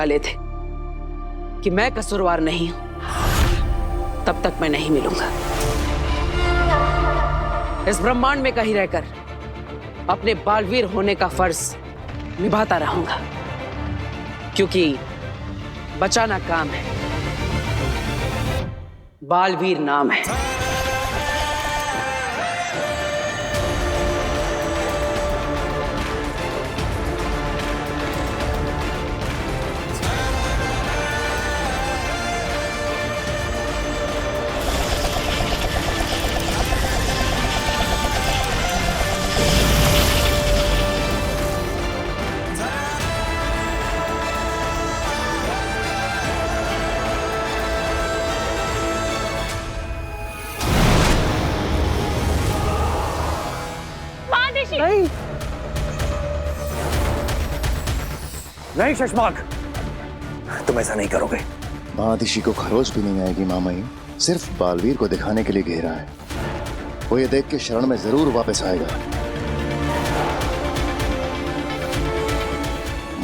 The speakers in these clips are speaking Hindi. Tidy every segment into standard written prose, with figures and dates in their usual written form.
डाले थे कि मैं कसूरवार नहीं हूं, तब तक मैं नहीं मिलूंगा। इस ब्रह्मांड में कहीं रहकर अपने बालवीर होने का फर्ज निभाता रहूंगा, क्योंकि बचाना काम है, बालवीर नाम है। नहीं नहीं शशमाक, तुम ऐसा नहीं करोगे। महादिशी को खरोच भी नहीं आएगी मामाई, सिर्फ बालवीर को दिखाने के लिए घेरा है। वो ये देख के शरण में जरूर वापस आएगा।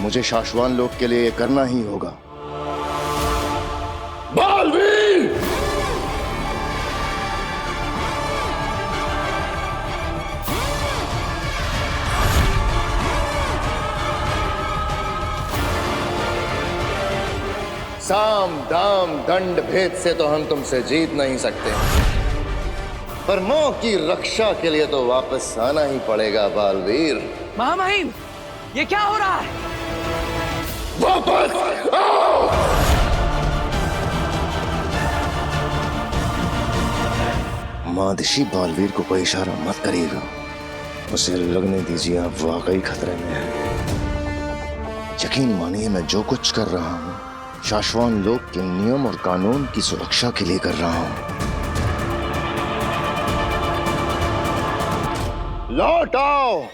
मुझे शाश्वान लोक के लिए ये करना ही होगा। बालवीर! साम दाम दंड भेद से तो हम तुमसे जीत नहीं सकते, पर मोह की रक्षा के लिए तो वापस आना ही पड़ेगा बालवीर। महामहिम, ये क्या हो रहा है? वापस आओ! महादिशी बालवीर को कोई इशारा मत करिएगा, उसे लगने दीजिए आप वाकई खतरे में हैं। यकीन मानिए मैं जो कुछ कर रहा हूं शाश्वान लोक के नियम और कानून की सुरक्षा के लिए कर रहा हूं। लौट आओ!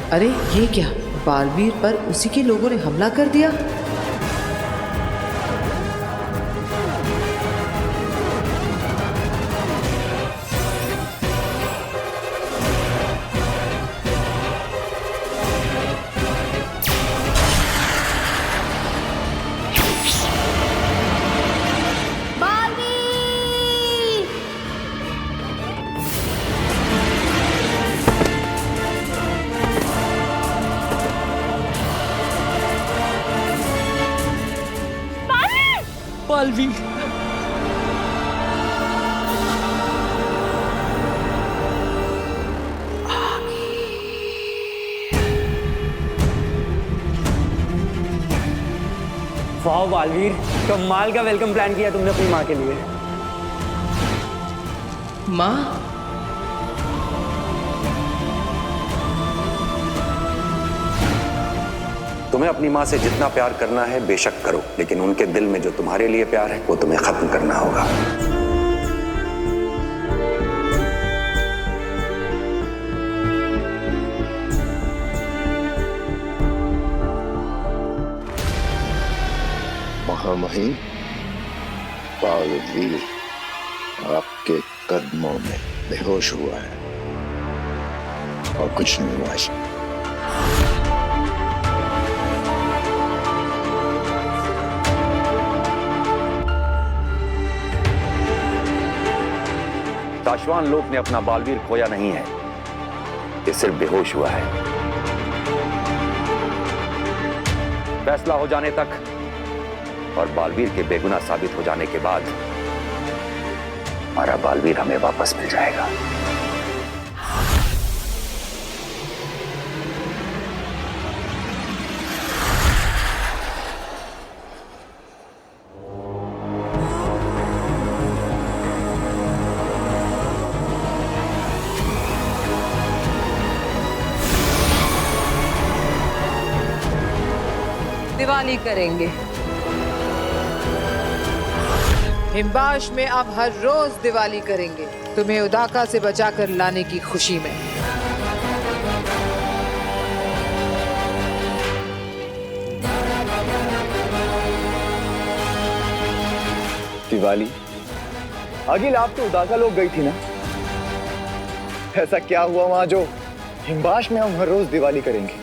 अरे ये क्या, बालवीर पर उसी के लोगों ने हमला कर दिया। बालवीर, वाह बालवीर, कमाल का वेलकम प्लान किया तुमने अपनी माँ के लिए। माँ? तुम्हें अपनी माँ से जितना प्यार करना है बेशक करो, लेकिन उनके दिल में जो तुम्हारे लिए प्यार है वो तुम्हें खत्म करना होगा। महामहिम बालवीर, आपके कदमों में बेहोश हुआ है और कुछ नहीं हुआ है। शाश्वान लोक ने अपना बालवीर खोया नहीं है, ये सिर्फ बेहोश हुआ है। फैसला हो जाने तक और बालवीर के बेगुनाह साबित हो जाने के बाद हमारा बालवीर हमें वापस मिल जाएगा। दिवाली करेंगे। हिमबाश में अब हर रोज दिवाली करेंगे, तुम्हें उदाका से बचाकर लाने की खुशी में। दिवाली? अगिल, आप तो उदाका लोग गई थी ना? ऐसा क्या हुआ वहां जो हिमबाश में हम हर रोज दिवाली करेंगे?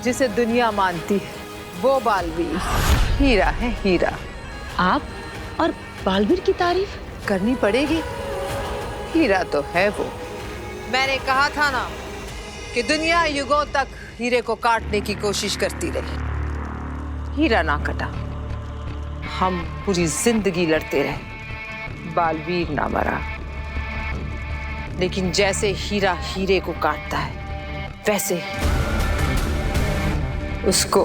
जिसे दुनिया मानती है वो बालवीर हीरा है, हीरा। आप और बालवीर की तारीफ करनी पड़ेगी, हीरा तो है वो। मैंने कहा था ना कि दुनिया युगों तक हीरे को काटने की कोशिश करती रही, हीरा ना कटा। हम पूरी जिंदगी लड़ते रहे, बालवीर ना मरा। लेकिन जैसे हीरा हीरे को काटता है, वैसे ही उसको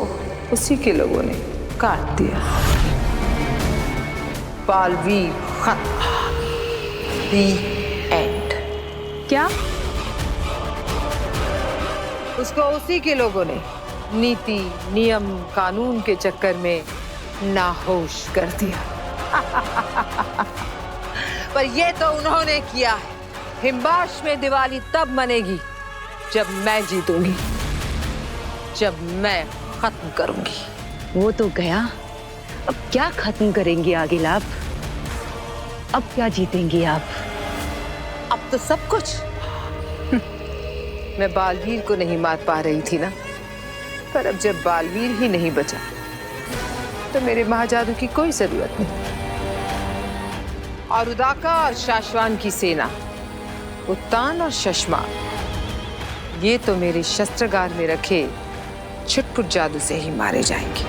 उसी के लोगों ने काट दिया। बालवीर खत्म। The end। क्या? उसको उसी के लोगों ने नीति, नियम, कानून के चक्कर में नाहोश कर दिया। पर ये तो उन्होंने किया है। हिमबाश में दिवाली तब मनेगी जब मैं जीतूंगी, जब मैं खत्म करूंगी। वो तो गया, अब क्या खत्म करेंगी आगिल आप? अब क्या जीतेंगी आप? अब तो सब कुछ। मैं बालवीर को नहीं मार पा रही थी ना, पर अब जब बालवीर ही नहीं बचा तो मेरे महाजादू की कोई जरूरत नहीं। और उदाका और शाश्वान की सेना, उत्तान और शश्मा, ये तो मेरे शस्त्रागार में रखे छुटपुट जादू से ही मारे जाएंगे।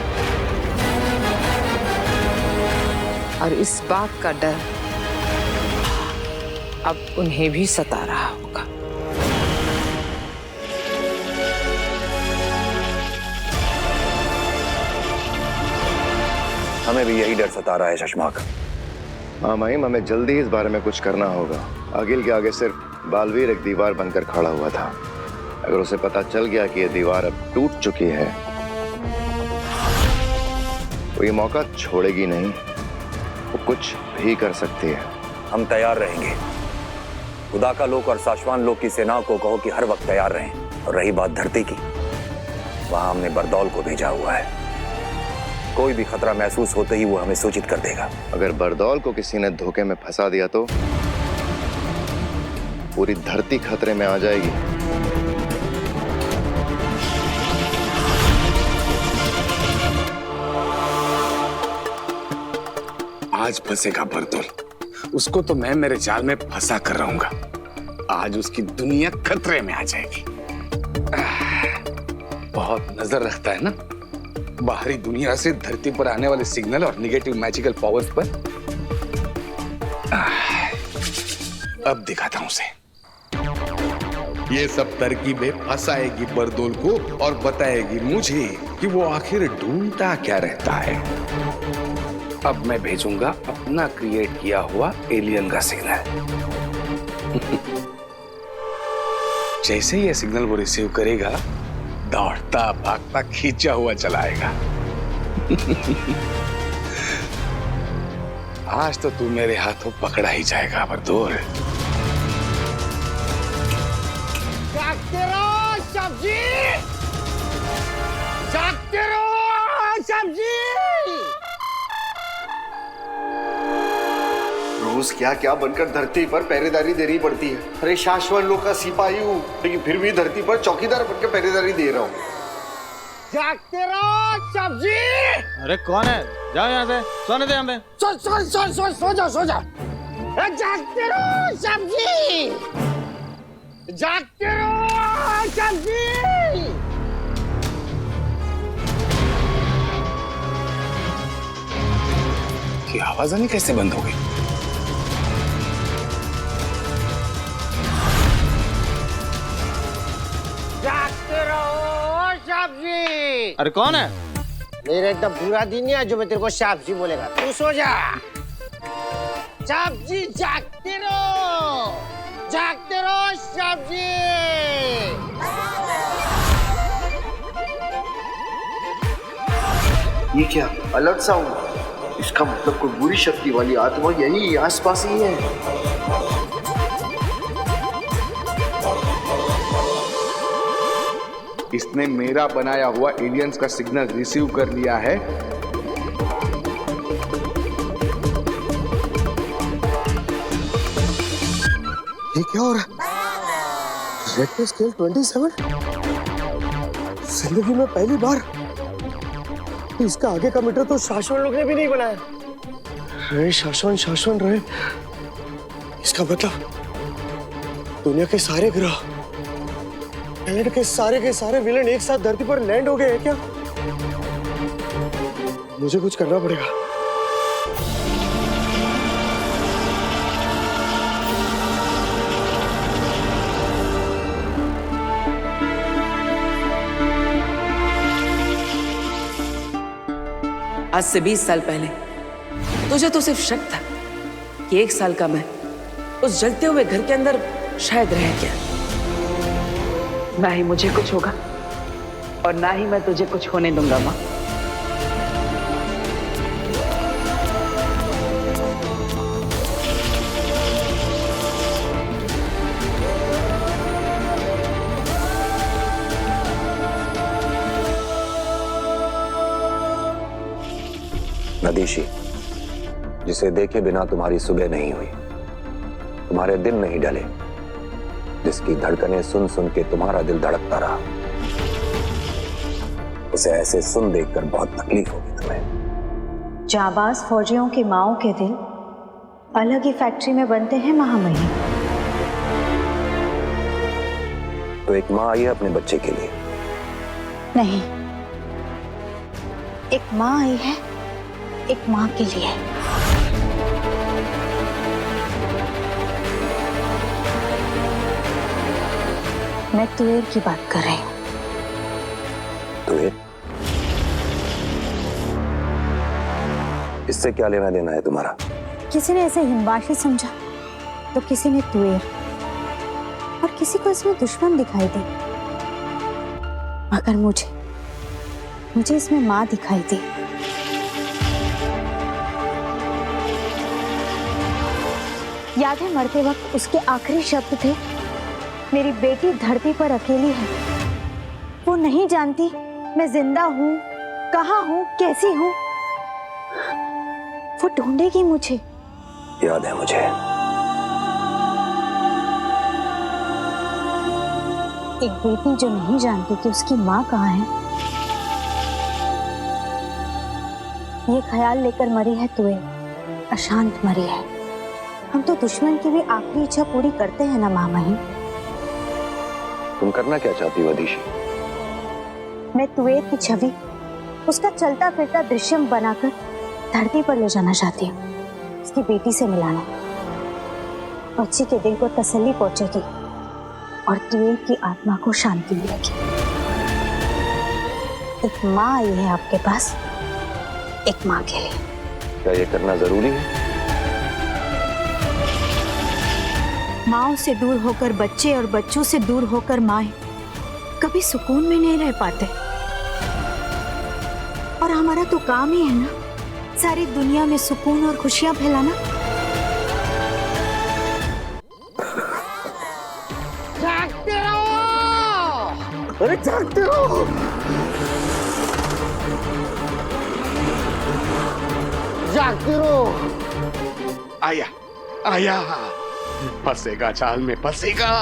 और इस बात का डर अब उन्हें भी सता रहा होगा। हमें भी यही डर सता रहा है शशमाक। हाँ महिम, हमें जल्दी इस बारे में कुछ करना होगा। आगिल के आगे सिर्फ बालवीर एक दीवार बनकर खड़ा हुआ था। अगर उसे पता चल गया कि यह दीवार अब टूट चुकी है तो ये मौका छोड़ेगी नहीं, वो कुछ भी कर सकती है। हम तैयार रहेंगे। उदाका लोक और शाश्वान लोक की सेनाओं को कहो कि हर वक्त तैयार रहें। और रही बात धरती की, वहां हमने बरदौल को भेजा हुआ है। कोई भी खतरा महसूस होते ही वो हमें सूचित कर देगा। अगर बरदौल को किसी ने धोखे में फंसा दिया तो पूरी धरती खतरे में आ जाएगी। आज फंसेगा बरदौल, उसको तो मैं मेरे जाल में फंसा कर रहूंगा। आज उसकी दुनिया खतरे में आ जाएगी। बहुत नजर रखता है ना बाहरी दुनिया से धरती पर आने वाले सिग्नल और निगेटिव मैजिकल पावर्स पर। अब दिखाता हूं उसे। ये सब तरकीबें फंसाएगी बरदौल को और बताएगी मुझे कि वो आखिर ढूंढता क्या रहता है। अब मैं भेजूंगा अपना क्रिएट किया हुआ एलियन का सिग्नल। जैसे ही ये सिग्नल वो रिसीव करेगा, दौड़ता भागता खींचा हुआ चलाएगा। आज तो तू मेरे हाथों पकड़ा ही जाएगा बरदौल। जागते रहो सब्जी, जागते रहो सब्जी। रोज क्या क्या बनकर धरती पर पहरेदारी देनी पड़ती है। अरे शाश्वत लोग का सिपाही हूँ, लेकिन फिर भी धरती पर चौकीदार बनकर पहरेदारी दे रहा हूँ। जागते रहो सब्जी। अरे कौन है? जाओ यहाँ से, सोने दे हमें। सो जा। जागते रहो सब्जी, जागते रहो सब्जी। कि आवाज आनी कैसे बंद हो गई? जागते रहो सब्जी। अरे कौन है? मेरा एकदम बुरा दिन है जो मैं तेरे को सब्जी बोलेगा। तू सो जा। सब्जी जागते रहो सब्जी। ये क्या अलर्ट साउंड? इसका मतलब कोई बुरी शक्ति वाली आत्मा यही आसपास ही है। इसने मेरा बनाया हुआ एलियंस का सिग्नल रिसीव कर लिया है। ये क्या हो रहा है? Richter scale 27? जिंदगी में पहली बार। इसका आगे का मीटर तो शाश्वत लोग ने भी नहीं बनाया। अरे शाश्वत रहे। इसका मतलब दुनिया के सारे ग्रह, प्लैनेट के सारे विलेन एक साथ धरती पर लैंड हो गए हैं क्या? मुझे कुछ करना पड़ेगा। आज से 20 साल पहले तुझे तो सिर्फ शक था कि 1 साल का मैं उस जलते हुए घर के अंदर शायद रह गया। ना ही मुझे कुछ होगा और ना ही मैं तुझे कुछ होने दूंगा माँ। नदीशी, जिसे देखे बिना तुम्हारी सुबह नहीं हुई, तुम्हारे दिन नहीं ढले, जिसकी धड़कनें सुन सुन के तुम्हारा दिल धड़कता रहा, उसे ऐसे सुन देखकर बहुत तकलीफ होगी तुम्हें। जाबाज फौजियों की माओं के दिल अलग ही फैक्ट्री में बनते हैं महामहिम। तो एक माँ आई है अपने बच्चे के लिए? नहीं, एक माँ आई है एक माँ के लिए। मैं तुएर की बात कर रही हूँ। तुएर? इससे क्या लेना देना है तुम्हारा? किसी ने इसे हिमवाशी समझा तो किसी ने तुएर, और किसी को इसमें दुश्मन दिखाई दी, मगर मुझे इसमें माँ दिखाई दी। याद है मरते वक्त उसके आखिरी शब्द थे, मेरी बेटी धरती पर अकेली है, वो नहीं जानती मैं जिंदा हूँ, कहाँ हूँ, कैसी हूँ, वो ढूंढेगी मुझे। याद है मुझे। एक बेटी जो नहीं जानती कि उसकी माँ कहाँ है, ये ख्याल लेकर मरी है तुएर, अशांत मरी है। हम तो दुश्मन की भी आखिरी इच्छा पूरी करते हैं ना महामहिम। तुम करना क्या चाहती हो अदीशी? मैं तुएर की छवि उसका चलता फिरता दृश्यम बनाकर धरती पर ले जाना चाहती हूँ, उसकी बेटी से मिलाना। बच्ची के दिल को तसल्ली पहुंचेगी और तुएर की आत्मा को शांति मिलेगी। एक माँ आई है आपके पास, एक माँ के लिए। क्या ये करना जरूरी है? माँओं से दूर होकर बच्चे और बच्चों से दूर होकर माएं कभी सुकून में नहीं रह पाते। और हमारा तो काम ही है ना, सारी दुनिया में सुकून और खुशियां फैलाना। जागते रहो! अरे जागते रहो! जागते रहो! आया आया, फंसेगा जाल में फंसेगा।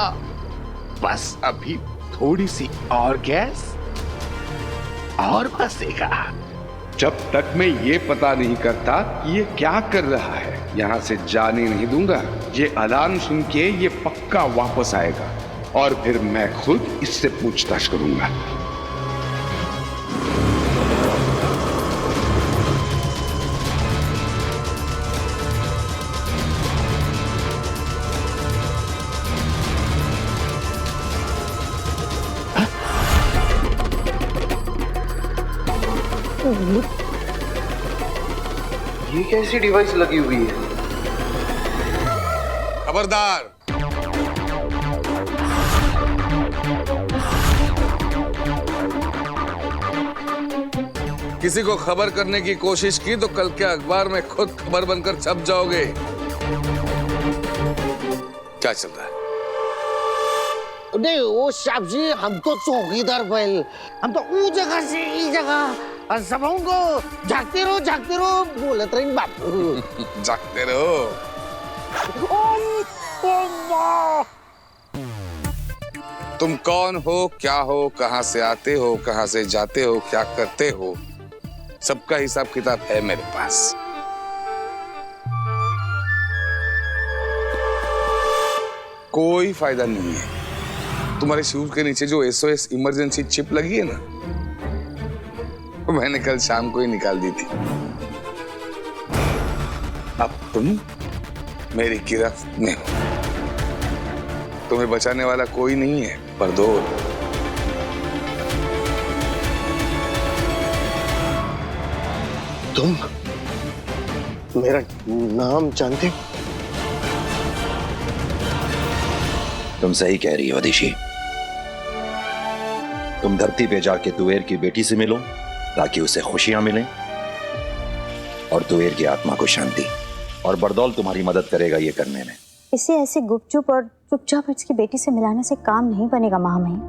बस अभी थोड़ी सी और गैस और फंसेगा। जब तक मैं ये पता नहीं करता कि ये क्या कर रहा है, यहां से जाने नहीं दूंगा। ये अलार्म सुन के ये पक्का वापस आएगा और फिर मैं खुद इससे पूछताछ करूंगा। ये कैसी डिवाइस लगी हुई है? खबरदार, किसी को खबर करने की कोशिश की तो कल के अखबार में खुद खबर बनकर छप जाओगे। क्या चल रहा है? नहीं वो साहब जी, हम तो चौकीदार बैल, हम तो वो जगह से इस जगह सब को जागते रहो बोलत रही बापू। जागते रहो। तुम कौन हो, क्या हो, कहां से आते हो, कहां से जाते हो, क्या करते हो, सबका हिसाब किताब है मेरे पास। कोई फायदा नहीं है। तुम्हारे शूज के नीचे जो SOS इमरजेंसी चिप लगी है ना, मैंने कल शाम को ही निकाल दी थी। अब तुम मेरी गिरफ्त में हो। तुम्हें बचाने वाला कोई नहीं है बरदौल। तुम मेरा नाम जानते हो? तुम सही कह रही हो अदिशि। तुम धरती पे जाके तुवेर की बेटी से मिलो ताकि उसे खुशियां मिलें और तुवेर की आत्मा को शांति, और बरदौल तुम्हारी मदद करेगा ये करने में। इसे ऐसे गुपचुप और चुपचाप इसकी बेटी से मिलाने से काम नहीं बनेगा महामहिम।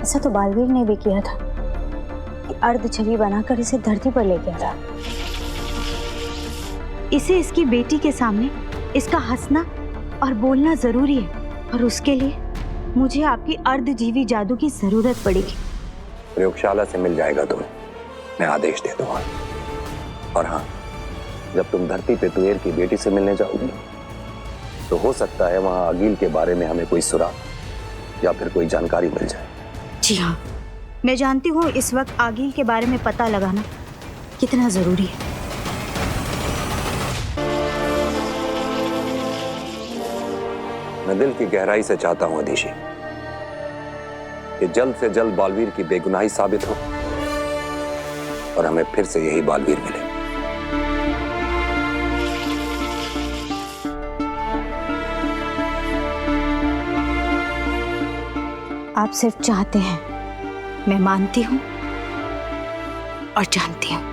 ऐसा तो बालवीर ने भी किया था कि अर्ध छवि बनाकर इसे धरती पर ले गया था। इसे इसकी बेटी के सामने इसका हंसना और बोलना जरूरी है, और उसके लिए मुझे आपकी अर्धजीवी जादू की जरूरत पड़ेगी। प्रयोगशाला से मिल जाएगा तुम्हें, मैं आदेश दे दूंगा। और हाँ, जब तुम धरती पे तुवेर की बेटी से मिलने जाओगी तो हो सकता है वहां अगील के बारे में हमें कोई सुराग या फिर कोई जानकारी मिल जाए। जी हाँ, मैं जानती हूँ इस वक्त आगील के बारे में पता लगाना कितना जरूरी है। मैं दिल की गहराई से चाहता हूं अदिशि कि जल्द से जल्द बालवीर की बेगुनाही साबित हो और हमें फिर से यही बालवीर मिले। आप सिर्फ चाहते हैं, मैं मानती हूं और जानती हूं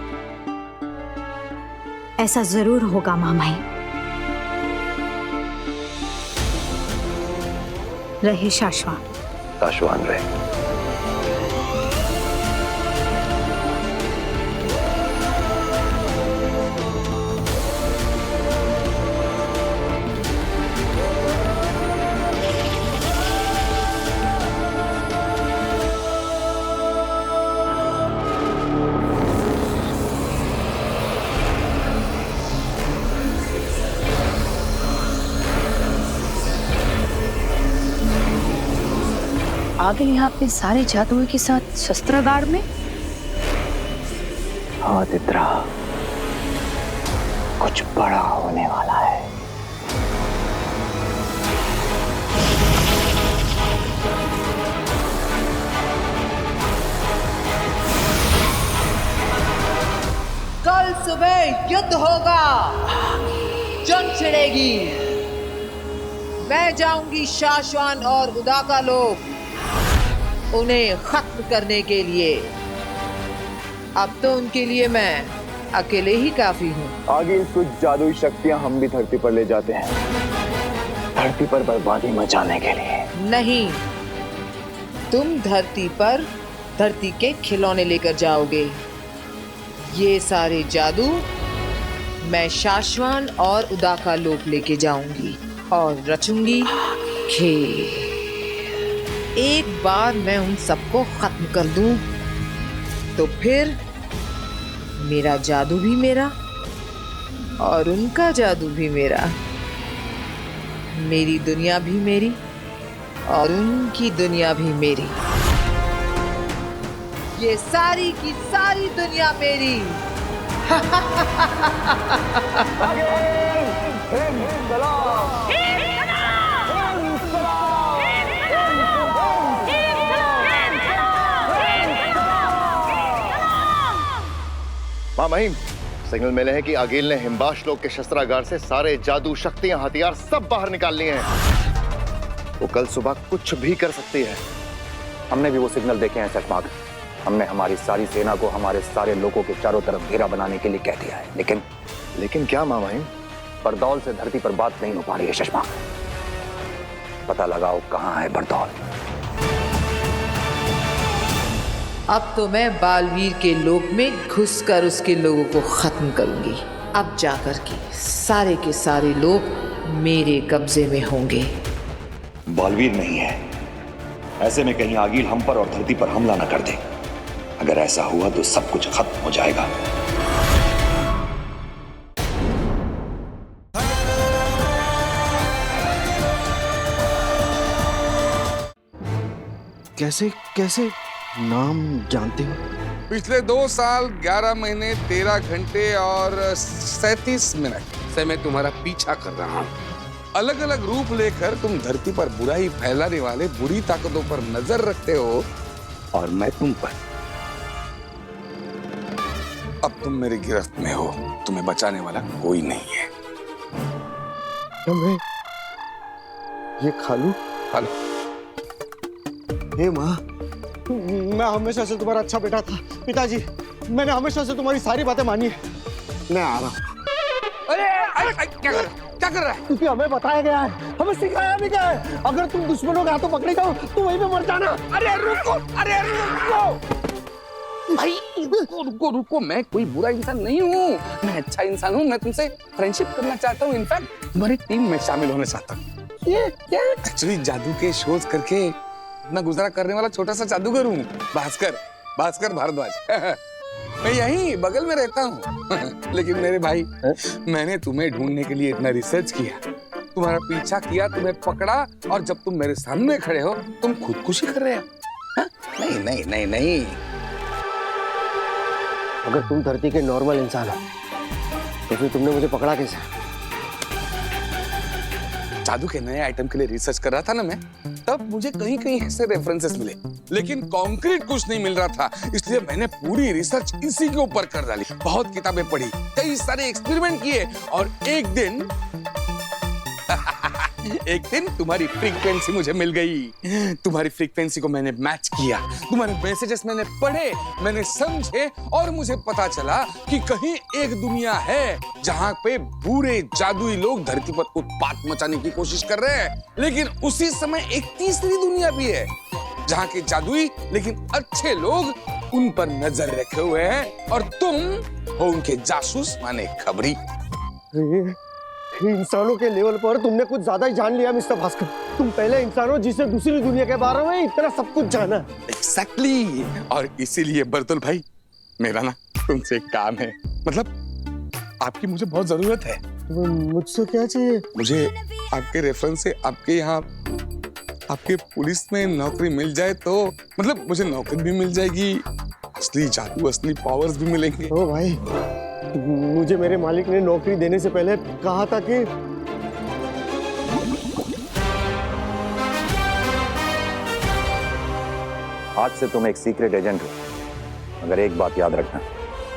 ऐसा जरूर होगा महामहिम। रहे शाश्वान। शाश्वान रहे। आगे यहाँ पे सारे जादुओं के साथ शस्त्रागार में। हाँ तित्रा, कुछ बड़ा होने वाला है। कल सुबह युद्ध होगा, जंग छिड़ेगी। मैं जाऊंगी शाश्वान और उदाका लोग उन्हें खत्म करने के लिए। अब तो उनके लिए मैं अकेले ही काफी हूँ। आगे कुछ जादुई शक्तियां हम भी धरती पर ले जाते हैं, धरती पर बर्बादी मचाने के लिए। नहीं, तुम धरती पर धरती के खिलौने लेकर जाओगे। ये सारे जादू मैं शाश्वान और उदा का लोक लेके जाऊंगी और रचूंगी खेल। एक बार मैं उन सबको खत्म कर दूं तो फिर मेरा जादू भी मेरा और उनका जादू भी मेरा, मेरी दुनिया भी मेरी और उनकी दुनिया भी मेरी, ये सारी की सारी दुनिया मेरी। माँ महिम, सिग्नल मिले हैं कि आगिल ने हिमबाश लोग के शस्त्रागार से सारे जादू, शक्तियां, हथियार सब बाहर निकाल लिए हैं। वो कल सुबह कुछ भी कर सकती है। हमने भी वो सिग्नल देखे हैं चश्माग। हमने हमारी सारी सेना को हमारे सारे लोगों के चारों तरफ घेरा बनाने के लिए कह दिया है, लेकिन क्या माँ महिम? बरदौल से धरती पर बात नहीं हो पा रही है चश्माग। पता लगाओ कहाँ है बरदौल। अब तो मैं बालवीर के लोक में घुसकर उसके लोगों को खत्म करूंगी। अब जाकर के सारे लोग मेरे कब्जे में होंगे। बालवीर नहीं है, ऐसे में कहीं आगिल हम पर और धरती पर हमला न कर दे। अगर ऐसा हुआ तो सब कुछ खत्म हो जाएगा। कैसे कैसे नाम जानते हो? पिछले 2 साल 11 महीने 13 घंटे और 37 मिनट से मैं तुम्हारा पीछा कर रहा हूँ। अलग अलग रूप लेकर तुम धरती पर बुराई फैलाने वाले बुरी ताकतों पर नजर रखते हो और मैं तुम पर। अब तुम मेरी गिरफ्त में हो, तुम्हें बचाने वाला कोई नहीं है। मैं ये खालू? हे माँ, मैं हमेशा से तुम्हारा अच्छा बेटा था। पिताजी, मैंने हमेशा से तुम्हारी सारी बातें मानी है। मैं आ रहा हूँ। अरे क्या कर रहा है? क्योंकि हमें बताया गया है, हमें सिखाया भी गया है, अगर तुम दुश्मनों के हाथों पकड़े जाओ तो वहीं पे मर जाना। अरे रुको भाई, रुको। मैं कोई बुरा इंसान नहीं हूँ, मैं अच्छा इंसान हूँ। मैं तुमसे फ्रेंडशिप करना चाहता हूँ, इनफैक्ट तुम्हारी टीम में शामिल होना चाहता हूँ। ये क्या? एक्चुअली जादू के शोध करके अपना गुजारा करने वाला छोटा सा जादूगर हूँ, भास्कर भारद्वाज। मैं यहीं बगल में रहता हूँ। लेकिन मेरे भाई, मैंने तुम्हें ढूंढने के लिए इतना रिसर्च किया, तुम्हारा पीछा किया, तुम्हें पकड़ा, और जब तुम मेरे सामने खड़े हो तुम खुदकुशी कर रहे हो। नहीं। अगर तुम धरती के नॉर्मल इंसान हो तो फिर तुमने मुझे पकड़ा कैसे? जादू के नए आइटम के लिए रिसर्च कर रहा था ना मैं, तब मुझे कहीं कहीं ऐसे रेफरेंसेस मिले, लेकिन कॉन्क्रीट कुछ नहीं मिल रहा था। इसलिए मैंने पूरी रिसर्च इसी के ऊपर कर डाली। बहुत किताबें पढ़ी, कई सारे एक्सपेरिमेंट किए, और एक दिन तुम्हारी फ्रीक्वेंसी मुझे मिल गई। तुम्हारी फ्रीक्वेंसी को मैंने मैच किया, तुम्हारे मैसेजेस मैंने पढ़े, मैंने समझे, और मुझे पता चला कि कहीं एक दुनिया है जहां पे बुरे जादुई लोग धरती पर उत्पात मचाने की कोशिश कर रहे हैं। लेकिन उसी समय एक तीसरी दुनिया भी है जहां के जादुई लेकिन अच्छे लोग उन पर नजर रखे हुए हैं, और तुम हो उनके जासूस माने खबरी। इंसानों के लेवल पर तुमने कुछ ज्यादा ही जान लिया मिस्टर भास्कर। तुम पहले इंसान हो जिसने दूसरी दुनिया के बारे में इतना सब कुछ जाना। Exactly. और इसीलिए बरदुल भाई, मेरा ना तुमसे एक काम है, मतलब आपकी मुझे बहुत जरूरत है। मुझसे क्या चाहिए? मुझे आपके रेफरेंस से आपके यहाँ आपके पुलिस में नौकरी मिल जाए तो, मतलब मुझे नौकरी भी मिल जाएगी, असली जादू, असली पावर्स भी मिलेंगे। ओ भाई, मुझे मेरे मालिक ने नौकरी देने से पहले कहा था कि आज से तुम एक सीक्रेट एजेंट हो। मगर एक बात याद रखना,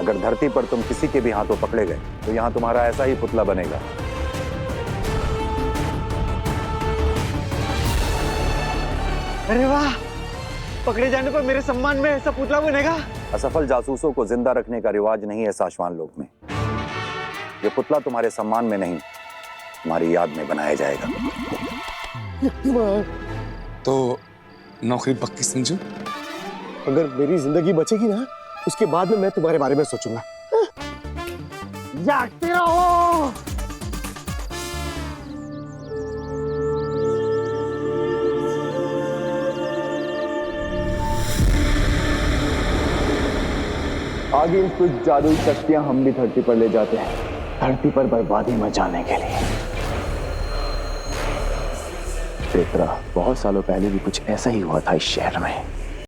अगर धरती पर तुम किसी के भी हाथों पकड़े गए तो यहाँ तुम्हारा ऐसा ही पुतला बनेगा। अरे वाह, पकड़े जाने पर मेरे सम्मान में ऐसा पुतला बनेगा? असफल जासूसों को जिंदा रखने का रिवाज नहीं है साशवान लोक में। ये पुतला तुम्हारे सम्मान में नहीं, तुम्हारी याद में बनाया जाएगा। तो नौकरी पक्की समझो? अगर मेरी जिंदगी बचेगी ना, उसके बाद में मैं तुम्हारे बारे में सोचूंगा। जागते रहो। आगे कुछ जादुई शक्तियां हम भी धरती पर ले जाते हैं, धरती पर बर्बादी मचाने के लिए। पेत्रा, बहुत सालों पहले भी कुछ ऐसा ही हुआ था इस शहर में।